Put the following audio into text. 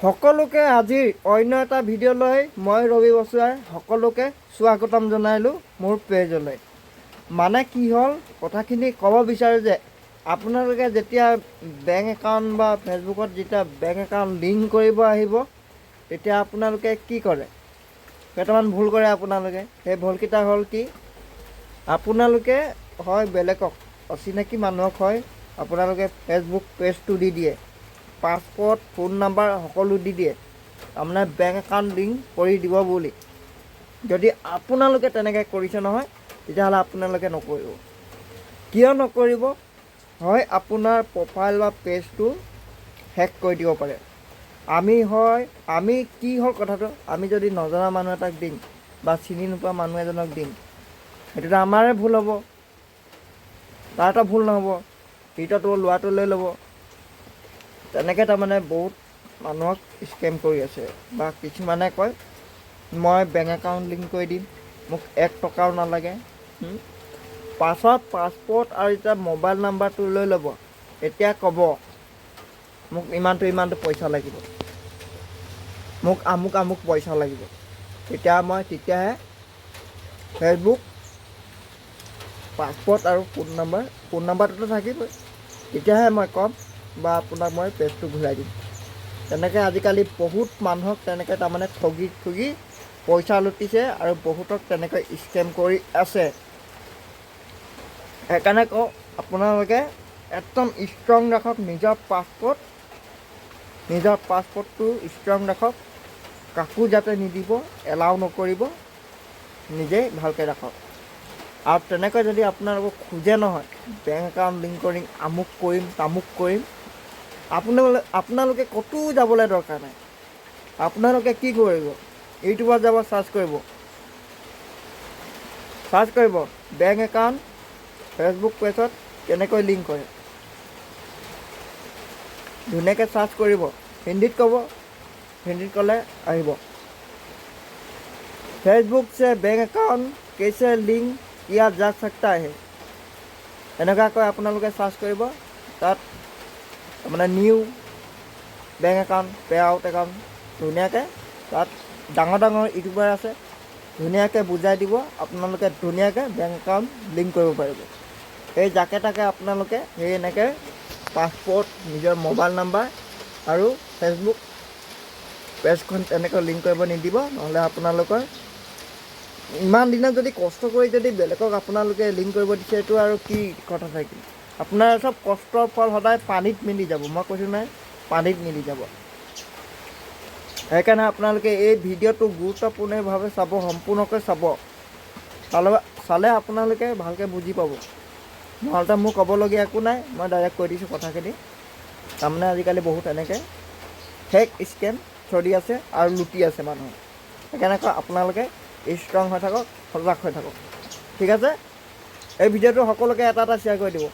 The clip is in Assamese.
সকলোকে আজি অন্য এটা ভিডিঅ' লৈ মই ৰবি বসুৱাই সকলোকে স্বাগতম জনাইলোঁ মোৰ পেজলৈ। মানে কি হ'ল কথাখিনি ক'ব বিচাৰোঁ যে আপোনালোকে যেতিয়া বেংক একাউণ্ট বা ফেচবুকত যেতিয়া বেংক একাউণ্ট লিংক কৰিব আহিব তেতিয়া আপোনালোকে কি কৰে, কেইটামান ভুল কৰে আপোনালোকে। সেই ভুলকেইটা হ'ল কি, আপোনালোকে হয় বেলেগক অচিনাকি মানুহক হয় আপোনালোকে ফেচবুক পেজটো দি দিয়ে, পাছপৰ্ট ফোন নাম্বাৰ সকলো দি দিয়ে, তাৰমানে বেংক একাউণ্ট লিংক কৰি দিব বুলি। যদি আপোনালোকে তেনেকৈ কৰিছে নহয় তেতিয়াহ'লে আপোনালোকে নকৰিব। কিয় নকৰিব? হয় আপোনাৰ প্ৰফাইল বা পেজটো হেক কৰি দিব পাৰে। আমি কি হ'ল কথাটো, আমি যদি নজনা মানুহ এটাক দিম বা চিনি নোপোৱা মানুহ এজনক দিম, সেইটোতো আমাৰে ভুল হ'ব, তাৰতো ভুল নহ'ব, সিটোতো লোৱাটো লৈ ল'ব। তেনেকৈ তাৰমানে বহুত মানুহক স্কেম কৰি আছে। বা কিছুমানে কয় মই বেংক একাউণ্ট লিংক কৰি দিম, মোক 1 টকাও নালাগে। পাছত পাছপৰ্ট আৰু এতিয়া মোবাইল নাম্বাৰটো লৈ ল'ব, এতিয়া ক'ব মোক ইমানটো পইচা লাগিব, মোক আমুক পইচা লাগিব। তেতিয়াহে ফেচবুক পাছপৰ্ট আৰু ফোন নাম্বাৰটোতো থাকিবই, তেতিয়াহে মই ক'ম বা আপোনাক মই পেজটো ঘূৰাই দিম। তেনেকৈ আজিকালি বহুত মানুহক তেনেকৈ তাৰমানে ঠগি পইচা লুটিছে আৰু বহুতক তেনেকৈ স্কেম কৰি আছে। সেইকাৰণে কওঁ আপোনালোকে একদম ষ্ট্ৰং ৰাখক নিজৰ পাছপৰ্টটো ষ্ট্ৰং ৰাখক, কাকো যাতে নিদিব, এলাউ নকৰিব, নিজেই ভালকৈ ৰাখক। আৰু তেনেকৈ যদি আপোনালোকক খোজে নহয় বেংক একাউণ্ট লিংক কৰিম, আমুক কৰিম তামুক কৰিম, আপোনালোকে ক'তো যাবলৈ দৰকাৰ নাই। আপোনালোকে কি কৰিব, ইউটিউবত যাব চাৰ্চ কৰিব বেংক একাউণ্ট ফেচবুক পেজত কেনেকৈ লিংক কৰে, ধুনীয়াকৈ চাৰ্চ কৰিব, হিন্দীত ক'ব, হিন্দীত ক'লে আহিব। फेसबुक से बैंक अकाउंट कैसे लिंक किया जा सकता है, এনেকুৱাকৈ আপোনালোকে চাৰ্চ কৰিব। তাত মানে new bank account, pay out account, ধুনীয়াকৈ তাত ডাঙৰ ইউটিউবাৰ আছে, ধুনীয়াকৈ বুজাই দিব। আপোনালোকে ধুনীয়াকৈ বেংক একাউণ্ট লিংক কৰিব পাৰিব। সেই যাকে তাকে আপোনালোকে সেই এনেকৈ পাছপৰ্ট, নিজৰ মোবাইল নাম্বাৰ আৰু ফেচবুক পেজখন তেনেকৈ লিংক কৰিব নিদিব। নহ'লে আপোনালোকৰ ইমান দিনত যদি কষ্ট কৰি যদি বেলেগক আপোনালোকে লিংক কৰিব দিছে, এইটো আৰু কি কথা থাকিল। আপোনাৰ চব কষ্টৰ ফল সদায় পানীত মিলি যাব, মই কৈছোঁ নাই, পানীত মিলি যাব। সেইকাৰণে আপোনালোকে এই ভিডিঅ'টো গুৰুত্বপূৰ্ণভাৱে চাব, সম্পূৰ্ণকৈ চালে আপোনালোকে ভালকৈ বুজি পাব। নহ'লে মোৰ ক'বলগীয়া একো নাই, মই ডাইৰেক্ট কৈ দিছোঁ কথাখিনি। তাৰমানে আজিকালি বহুত এনেকৈ ফেক স্কেম চলি আছে আৰু লুটি আছে মানুহ। সেইকাৰণে আপোনালোকে ষ্ট্ৰং হৈ থাকক, সজাগ হৈ থাকক। ঠিক আছে, এই ভিডিঅ'টো সকলোকে এটা শ্বেয়াৰ কৰি দিব।